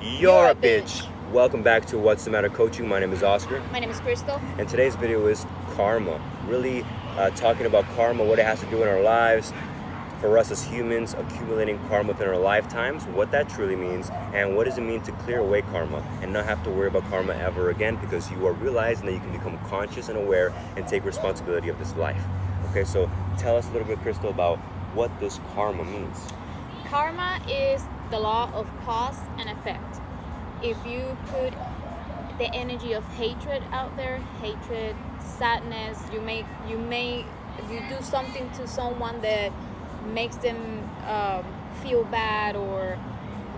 You're a bitch. Welcome back to What's the Matter Coaching. My name is Oscar. My name is Crystal. And today's video is karma. Really talking about karma, what it has to do in our lives, for us as humans, accumulating karma within our lifetimes, what that truly means, and what does it mean to clear away karma and not have to worry about karma ever again, because you are realizing that you can become conscious and aware and take responsibility of this life. Okay, so tell us a little bit, Crystal, about what this karma means. Karma is the law of cause and effect. If you put the energy of hatred out there, hatred, sadness, you do something to someone that makes them feel bad, or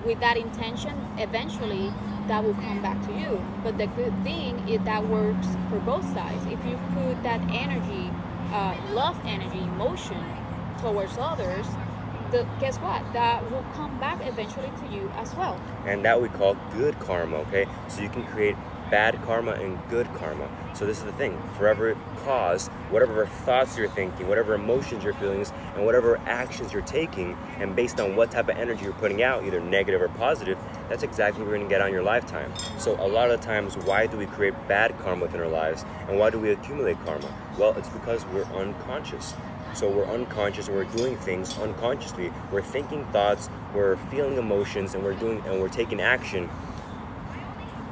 with that intention, eventually that will come back to you. But the good thing is that works for both sides. If you put that energy, love energy, emotion towards others, guess what? That will come back eventually to you as well. And that we call good karma, okay? So you can create bad karma and good karma. So this is the thing, for every cause, whatever thoughts you're thinking, whatever emotions you're feeling, and whatever actions you're taking, and based on what type of energy you're putting out, either negative or positive, that's exactly what you're going to get on your lifetime. So a lot of the times, why do we create bad karma within our lives, and why do we accumulate karma? Well, it's because we're unconscious. So we're unconscious and we're doing things unconsciously. We're thinking thoughts, we're feeling emotions, and we're taking action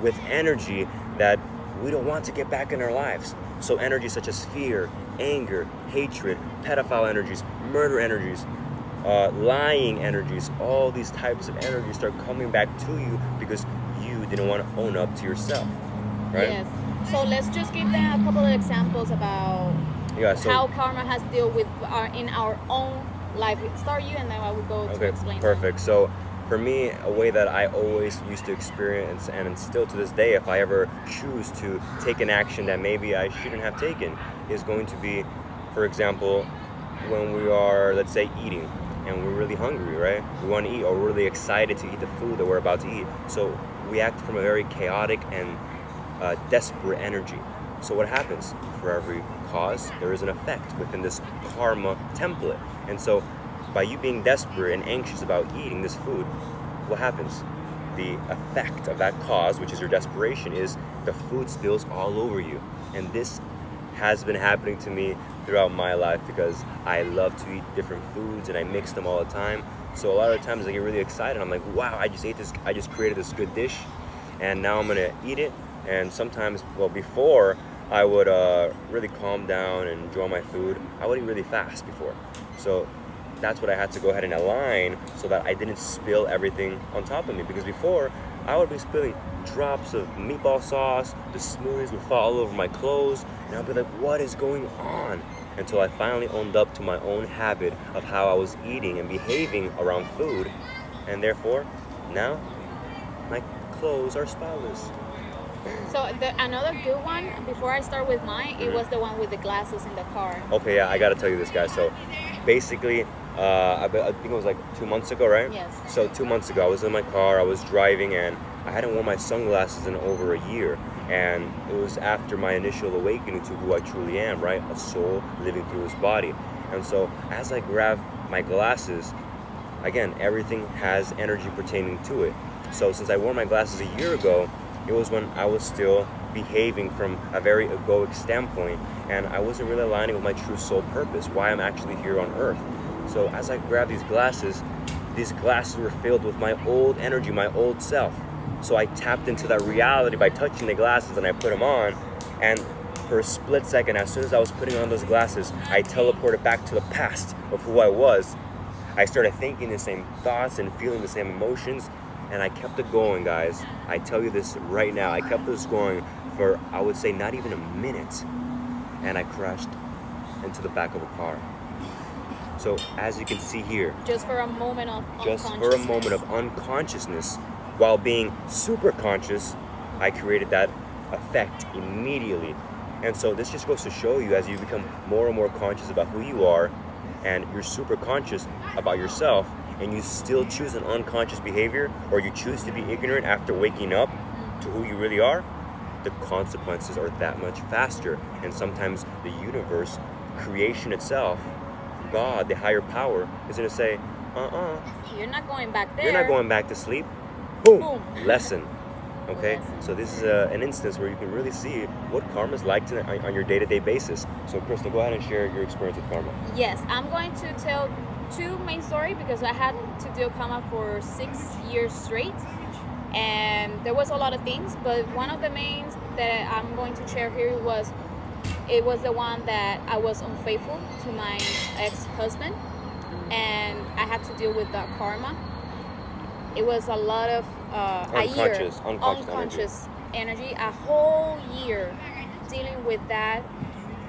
with energy that we don't want to get back in our lives. So energy such as fear, anger, hatred, pedophile energies, murder energies, lying energies, all these types of energies start coming back to you because you didn't want to own up to yourself, right? Yes. So let's just give them a couple of examples about how karma has dealt with in our own life. Start you, and then I will go to explain. Perfect. So for me, a way that I always used to experience, and still to this day, if I ever choose to take an action that maybe I shouldn't have taken, is going to be, for example, when we are, let's say, eating, and we're really hungry, right? We want to eat, or we're really excited to eat the food that we're about to eat. So we act from a very chaotic and desperate energy. So what happens? For every cause, there is an effect within this karma template. And so by you being desperate and anxious about eating this food, what happens? The effect of that cause, which is your desperation, is the food spills all over you. And this has been happening to me throughout my life because I love to eat different foods and I mix them all the time. So a lot of times I get really excited. I'm like, wow, I just ate this, I just created this good dish, and now I'm gonna eat it. And sometimes, well, before I would really calm down and enjoy my food, I would eat really fast before. So that's what I had to go ahead and align so that I didn't spill everything on top of me. Because before, I would be spilling drops of meatball sauce, the smoothies would fall all over my clothes, and I'd be like, what is going on? Until I finally owned up to my own habit of how I was eating and behaving around food. And therefore, now, my clothes are spotless. So another good one, before I start with mine, it was the one with the glasses in the car. Okay, yeah, I gotta tell you this, guys. So basically, I think it was like 2 months ago, right? Yes. So 2 months ago, I was in my car, I was driving, and I hadn't worn my sunglasses in over a year. And it was after my initial awakening to who I truly am, right? A soul living through this body. And so as I grabbed my glasses, again, everything has energy pertaining to it. So since I wore my glasses a year ago, it was when I was still behaving from a very egoic standpoint, and I wasn't really aligning with my true soul purpose, why I'm actually here on earth. So as I grabbed these glasses were filled with my old energy, my old self. So I tapped into that reality by touching the glasses, and I put them on, and for a split second, as soon as I was putting on those glasses, I teleported back to the past of who I was. I started thinking the same thoughts and feeling the same emotions, and I kept it going, guys. I tell you this right now, I kept this going for, I would say, not even a minute, and I crashed into the back of a car. So as you can see here, just for a moment of unconsciousness, while being super conscious, I created that effect immediately. And so this just goes to show you, as you become more and more conscious about who you are, and you're super conscious about yourself, and you still choose an unconscious behavior, or you choose to be ignorant after waking up to who you really are, the consequences are that much faster. And sometimes the universe, creation itself, God, the higher power, is going to say, you're not going back there. You're not going back to sleep. boom, Boom. lesson. Okay, Lesson. so this is an instance where you can really see what karma is like on your day-to-day basis. So Crystal, go ahead and share your experience with karma. Yes, I'm going to tell two main stories because I had to deal karma for 6 years straight, and there was a lot of things, but one of the main that I'm going to share here was the one that I was unfaithful to my ex-husband, and I had to deal with that karma. It was a lot of unconscious energy, a whole year dealing with that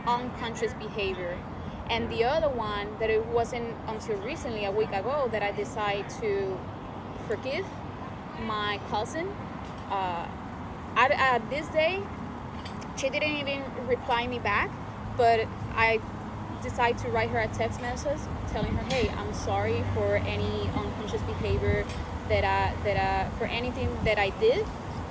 unconscious behavior. And the other one that it wasn't until recently, a week ago, that I decided to forgive my cousin. At this day, she didn't even reply me back, but I decided to write her a text message telling her, hey, I'm sorry for any unconscious behavior for anything that I did.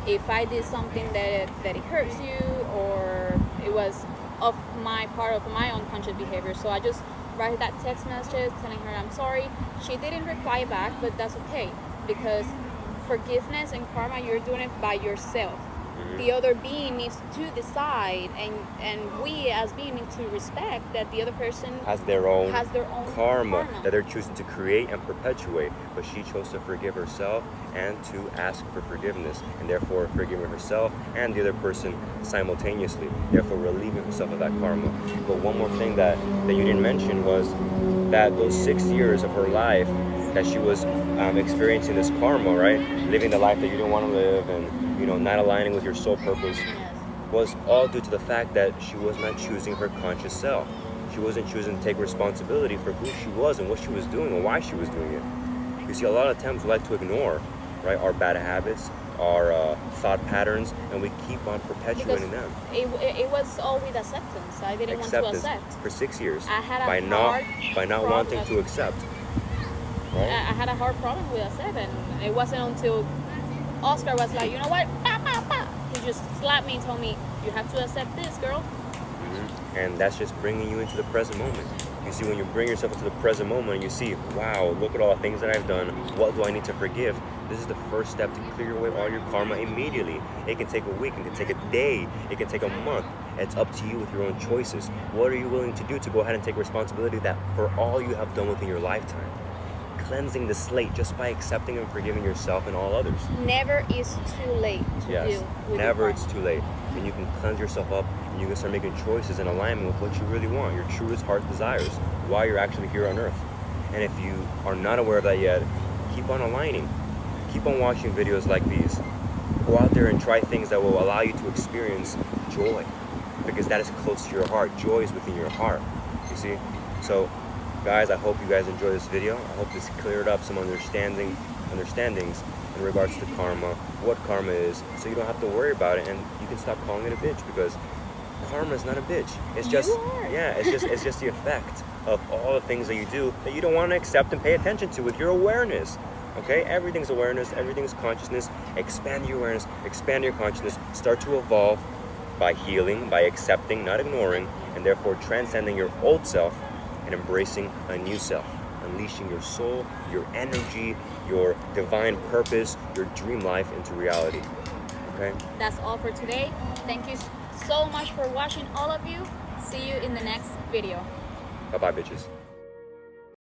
If I did something that it hurts you, or it was of my part of my unconscious behavior. So I just write that text message telling her I'm sorry. She didn't reply back, but that's okay, because forgiveness and karma, you're doing it by yourself. The other being needs to decide, and we as being need to respect that the other person has their own karma that they're choosing to create and perpetuate. But she chose to forgive herself and to ask for forgiveness, and therefore forgiving herself and the other person simultaneously, therefore relieving herself of that karma. But one more thing that you didn't mention was that those 6 years of her life that she was experiencing this karma, right? Living the life that you didn't want to live, and not aligning with your soul purpose, was all due to the fact that she was not choosing her conscious self. She wasn't choosing to take responsibility for who she was and what she was doing and why she was doing it. You see, a lot of times we like to ignore, right, our bad habits, our thought patterns, and we keep on perpetuating them. It was all with acceptance. I didn't want to accept. For 6 years. I had by not wanting to accept. Right? I had a hard problem with accept, and it wasn't until Oscar was like, you know what? He just slapped me and told me, you have to accept this, girl. And that's just bringing you into the present moment. You see, when you bring yourself into the present moment and you see, wow, look at all the things that I've done, what do I need to forgive? This is the first step to clear away all your karma immediately. It can take a week, it can take a day, it can take a month. It's up to you with your own choices. What are you willing to do to go ahead and take responsibility that for all you have done within your lifetime? Cleansing the slate just by accepting and forgiving yourself and all others. Never is too late to deal with never it's too late. And you can cleanse yourself up, and you can start making choices in alignment with what you really want, your truest heart desires, why you're actually here on earth. And if you are not aware of that yet, keep on aligning. Keep on watching videos like these. Go out there and try things that will allow you to experience joy, because that is close to your heart. Joy is within your heart, you see? So guys, I hope you guys enjoy this video. I hope this cleared up some understandings in regards to karma, what karma is, so you don't have to worry about it, and you can stop calling it a bitch, because karma is not a bitch. It's just it's just the effect of all the things that you do that you don't want to accept and pay attention to with your awareness. Okay, everything's awareness, everything's consciousness. Expand your awareness, expand your consciousness, start to evolve by healing, by accepting, not ignoring, and therefore transcending your old self and embracing a new self, unleashing your soul, your energy, your divine purpose, your dream life into reality. Okay? That's all for today. Thank you so much for watching, all of you. See you in the next video. Bye-bye, bitches.